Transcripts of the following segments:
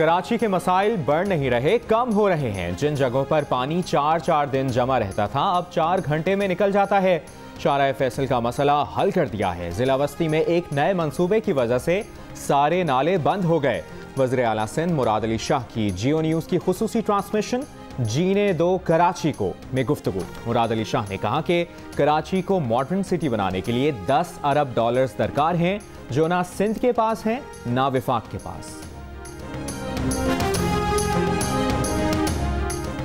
कराची के मसाइल बढ़ नहीं रहे, कम हो रहे हैं। जिन जगहों पर पानी 4-4 दिन जमा रहता था, अब 4 घंटे में निकल जाता है। शाहराह फैसल का मसला हल कर दिया है। जिला वस्ती में एक नए मंसूबे की वजह से सारे नाले बंद हो गए। वज़ीर आला सिंध मुराद अली शाह की जियो न्यूज़ की खुसूसी ट्रांसमिशन जीने दो कराची को में गुफ्तगू। मुराद अली शाह ने कहा कि कराची को मॉडर्न सिटी बनाने के लिए $10 अरब दरकार हैं, जो ना सिंध के पास हैं ना विफाक के पास।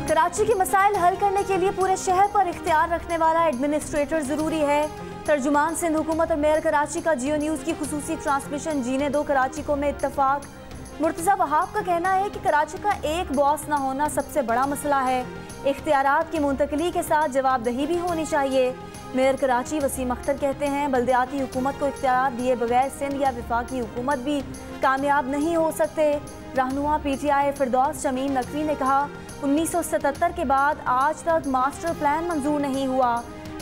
कराची के मसाइल हल करने के लिए पूरे शहर पर इख्तियार रखने वाला एडमिनिस्ट्रेटर जरूरी है। तर्जुमान सिंध हुकूमत और मेयर कराची का जियो न्यूज़ की खुसूसी ट्रांसमिशन जीने दो कराची को में इत्तफाक। मुर्तज़ा वहाब का कहना है कि कराची का एक बॉस ना होना सबसे बड़ा मसला है। इख्तियारात की मुंतकली के साथ जवाबदही भी होनी चाहिए। मेयर कराची वसीम अख्तर कहते हैं बल्दियाती हुकूमत को इख्तियार दिए बगैर सिंध या विफाकी हुकूमत भी कामयाब नहीं हो सकते। रहनुमा PTI फिरदौस शमीम नकवी ने कहा 1977 के बाद आज तक मास्टर प्लान मंजूर नहीं हुआ।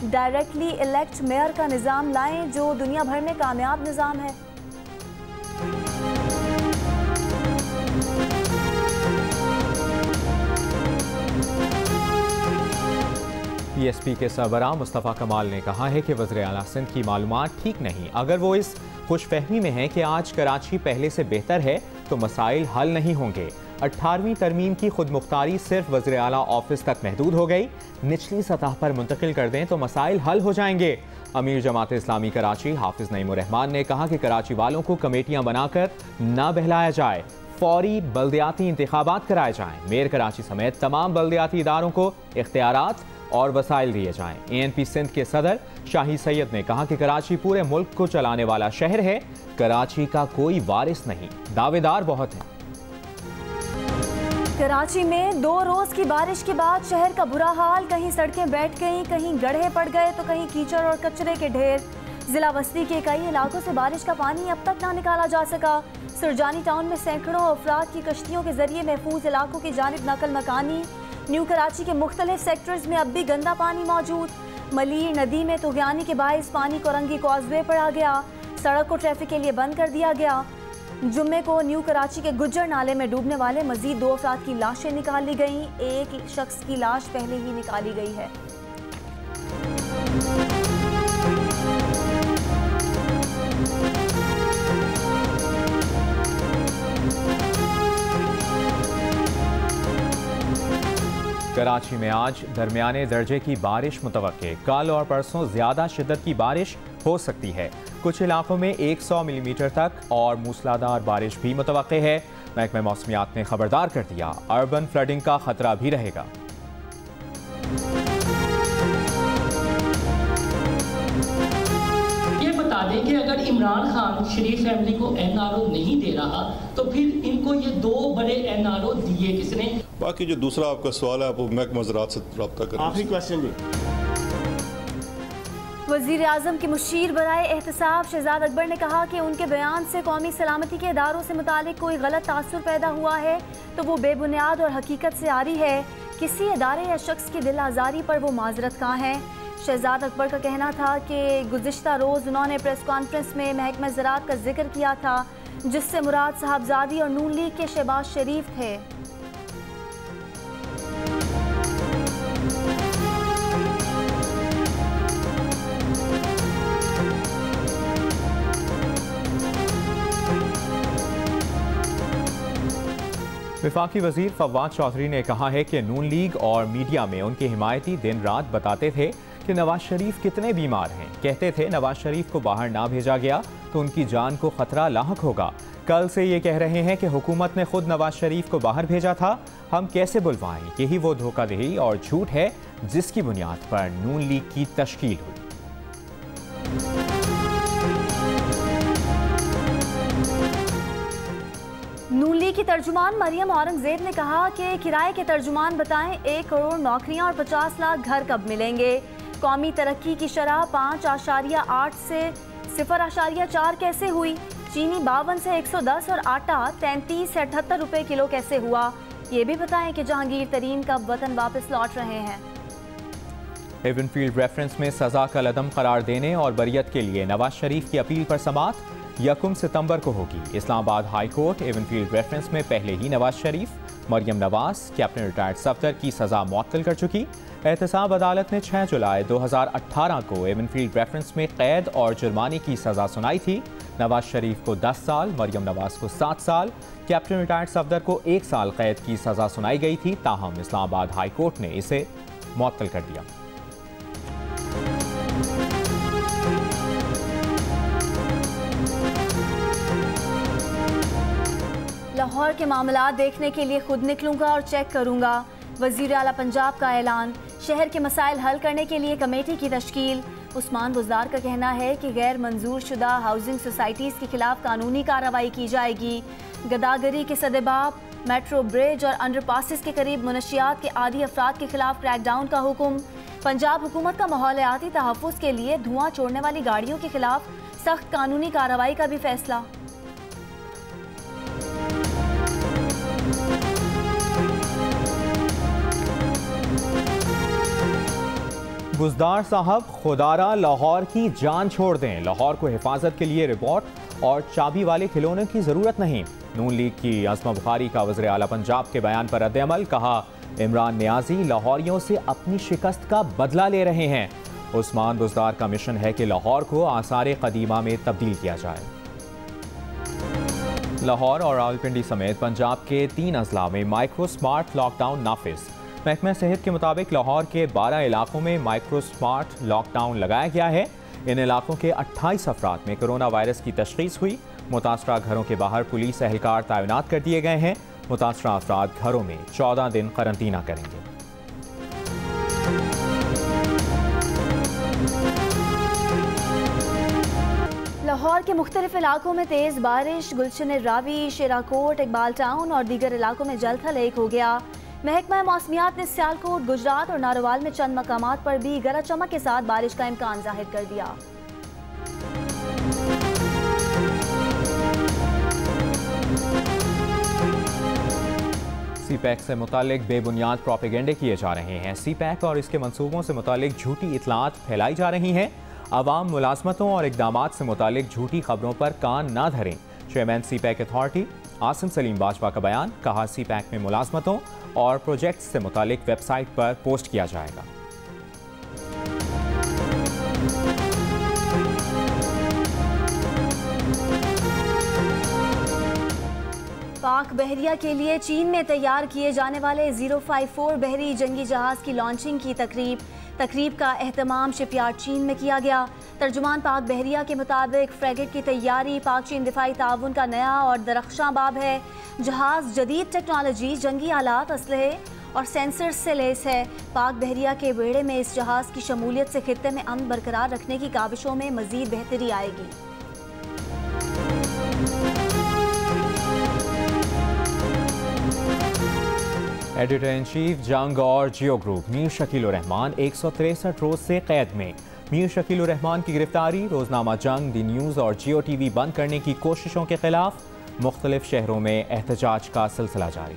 डायरेक्टली इलेक्ट मेयर का निज़ाम लाएं जो दुनिया भर में कामयाब निज़ाम है। PSP के सरबराह मुस्तफ़ा कमाल ने कहा है कि वज़ीर आला सिंध की मालूमात ठीक नहीं। अगर वो इस खुशफहमी में है कि आज कराची पहले से बेहतर है तो मसाइल हल नहीं होंगे। 18वीं तरमीम की खुद मुख्तारी सिर्फ वज़ीर आला ऑफिस तक महदूद हो गई। निचली सतह पर मुंतकिल कर दें तो मसाइल हल हो जाएंगे। अमीर जमात इस्लामी कराची हाफिज नईमुर रहमान ने कहा कि कराची वालों को कमेटियां बनाकर ना बहलाया जाए, फौरी बल्दियाती इंतखाबात कराए जाएं। मेयर कराची समेत तमाम बल्दियाती इदारों को इख्तियारात और वसाइल दिए जाएं। ANP सिंध के सदर शाही सैयद ने कहा कि कराची पूरे मुल्क को चलाने वाला शहर है, कराची का कोई वारिस नहीं, दावेदार बहुत हैं। कराची में 2 रोज की बारिश के बाद शहर का बुरा हाल। कहीं सड़कें बैठ गईं, कहीं गड्ढे पड़ गए तो कहीं कीचड़ और कचरे के ढेर। जिला बस्ती के कई इलाकों से बारिश का पानी अब तक ना निकाला जा सका। सुरजानी टाउन में सैकड़ों अफराद की कश्तियों के जरिए महफूज इलाकों की जानिब नकल मकानी। न्यू कराची के मुख्तलिफ सेक्टर्स में अब भी गंदा पानी मौजूद। मलीर नदी में तुगयानी के बाइस पानी कोरंगी कॉजवे पर आ गया। सड़क को ट्रैफिक के लिए बंद कर दिया गया। जुम्मे को न्यू कराची के गुज्जर नाले में डूबने वाले मजीद 2 अफराद की लाशें निकाली गईं। एक शख्स की लाश पहले ही निकाली गई है। कराची में आज दरमियाने दर्जे की बारिश मुतवक्के। कल और परसों ज़्यादा शिद्दत की बारिश हो सकती है। कुछ इलाकों में 100 मिलीमीटर तक और मूसलाधार बारिश भी मुतवक्के है। महकमे मौसमियात ने खबरदार कर दिया, अर्बन फ्लडिंग का खतरा भी रहेगा। ये बता दें कि अगर इमरान खान शरीफ फैमिली को NRO नहीं दे रहा तो फिर इनको ये 2 बड़े NRO दिए किसने? बाकी जो दूसरा आपका सवाल है आप महकमा ज़राअत से रब्ता करें। आखिरी क्वेश्चन जी। वज़ीर आज़म के मुशीर बराए एहतसाब शहजाद अकबर ने कहा कि उनके बयान से कौमी सलामती के इदारों से मुतालिक कोई गलत तासुर पैदा हुआ है तो वो बेबुनियाद और हकीकत से आरी है। किसी इदारे या शख्स की दिल आज़ारी पर वो माजरत कहाँ है। शहजाद अकबर का कहना था कि गुज़िश्ता रोज़ उन्होंने प्रेस कॉन्फ्रेंस में महकमा ज़राअत का जिक्र किया था, जिससे मुराद साहबजादी और नून लीग के शहबाज शरीफ थे। विफाकी वजीर फवाद चौधरी ने कहा है कि नून लीग और मीडिया में उनके हिमायती दिन रात बताते थे कि नवाज शरीफ कितने बीमार हैं। कहते थे नवाज शरीफ को बाहर ना भेजा गया तो उनकी जान को खतरा लाहक होगा। कल से ये कह रहे हैं कि हुकूमत ने खुद नवाज शरीफ को बाहर भेजा था, हम कैसे बुलवाएं। यही वो धोखाधड़ी और झूठ है जिसकी बुनियाद पर नून लीग की तश्कील हुई। नून लीग की तर्जुमान मरियम औरंगजेब ने कहा कि किराए के तर्जुमान बताएं 1 करोड़ नौकरियां और 50 लाख घर कब मिलेंगे। कौमी तरक्की की शरह 5.8 से 0.4 कैसे हुई। चीनी 52 से 110 और आटा 33 से 78 रुपए किलो कैसे हुआ। ये भी बताएं कि जहांगीर तरीन कब वतन वापस लौट रहे हैं। हेवनफील्ड रेफरेंस में सजा का लदम करार देने और बरियत के लिए नवाज शरीफ की अपील पर समाअत। 1 सितंबर को होगी। Islamabad high court Avenfield reference में पहले ही नवाज शरीफ, मरियम नवाज, कैप्टन रिटायर्ड सफदर की सज़ा मुअत्तल कर चुकी। एहतसाब अदालत ने 6 जुलाई 2018 को एवनफील्ड रेफरेंस में कैद और जुर्माने की सज़ा सुनाई थी। नवाज शरीफ को 10 साल, मरियम नवाज को 7 साल, कैप्टन रिटायर्ड सफदर को 1 साल कैद की सज़ा सुनाई गई थी। ताहम इस्लामाबाद हाई कोर्ट ने इसे मुअत्तल कर दिया। लाहौर के मामला देखने के लिए खुद निकलूंगा और चेक करूंगा। वज़ीर आला पंजाब का ऐलान। शहर के मसाइल हल करने के लिए कमेटी की तश्कील। उस्मान बुज़दार का कहना है कि गैर मंजूर शुदा हाउसिंग सोसाइटीज़ के खिलाफ कानूनी कार्रवाई की जाएगी। गदागरी के सदेबाब, मेट्रो ब्रिज और अंडरपासेस के करीब मुनशियात के आदी अफराद के खिलाफ क्रैकडाउन का हुक्म। पंजाब हुकूमत का माहौलियाती तहफ़्फ़ुज़ के लिए धुआं छोड़ने वाली गाड़ियों के खिलाफ सख्त कानूनी कार्रवाई का भी फैसला। बुज़दार साहब, खुदारा लाहौर की जान छोड़ दें। लाहौर को हिफाजत के लिए रिपोर्ट और चाबी वाले खिलौनों की ज़रूरत नहीं। नून लीग की आज़मा बुखारी का वज़ीर आला पंजाब के बयान पर रद्द-ए-अमल। कहा, इमरान नियाज़ी लाहौरियों से अपनी शिकस्त का बदला ले रहे हैं। उस्मान बुज़दार का मिशन है कि लाहौर को आसार क़दीमा में तब्दील किया जाए। लाहौर और रावलपिंडी समेत पंजाब के 3 अजला में माइक्रो स्मार्ट लॉकडाउन नाफिज। महकमा सेहत के मुताबिक लाहौर के 12 इलाकों में माइक्रो स्मार्ट लॉकडाउन लगाया गया है। इन इलाकों के 28 अफराद में कोरोना वायरस की तशख़ीस हुई। मुतासरा घरों के बाहर पुलिस एहलकार तैनात कर दिए गए हैं। मुतासरा अफराद घरों में 14 दिन करंतना करेंगे। लाहौर के मुख्तलिफ इलाकों में तेज़ बारिश। गुलशन रावी, शेराकोट, इकबाल टाउन और दीगर इलाकों में जल थल एक हो गया। महकमा मौसमियात ने सियालकोट, गुजरात और नारोवाल में चंद मकामात पर भी गरज चमक के साथ बारिश का इम्कान जाहिर कर दिया। सीपैक से मुतालिक बेबुनियाद प्रोपेगेंडे किए जा रहे हैं। सीपैक और इसके मंसूबों से मुतालिक झूठी इतलात फैलाई जा रही हैं। आवाम मुलाजमतों और इकदामात से मुतालिक झूठी खबरों पर कान ना धरें। Chairman CPEC authority Asim Saleem Bajwa का बयान। कहा, सीपैक में मुलाजमतों और प्रोजेक्ट्स से मुतालिक वेबसाइट पर पोस्ट किया जाएगा। पाक बहरिया के लिए चीन में तैयार किए जाने वाले 054 बहरी जंगी जहाज की लॉन्चिंग की तकरीब का एहतमाम शिपयार्ड चीन में किया गया। तर्जुमान पाक बहरिया के मुताबिक फ्रेगेट की तैयारी पाक चीन दिफाई ताउन का नया और दरख्शां बाब है। जहाज जदीद टेक्नोलॉजी, जंगी आलात, असलहे और सेंसर्स से लेस है। पाक बहरिया के बेड़े में इस जहाज की शमूलियत से खित्ते में अमन बरकरार रखने की काविशों में मजीद बेहतरी आएगी। एडिटर इन चीफ जंग और जियो ग्रुप मीर शकील उर रहमान 163 रोज से कैद में। मीर शकील उर रहमान की गिरफ्तारी, रोजनामा जंग, दी न्यूज़ और जियो टीवी बंद करने की कोशिशों के खिलाफ मुख्तलिफ शहरों में एहतजाज का सिलसिला जारी।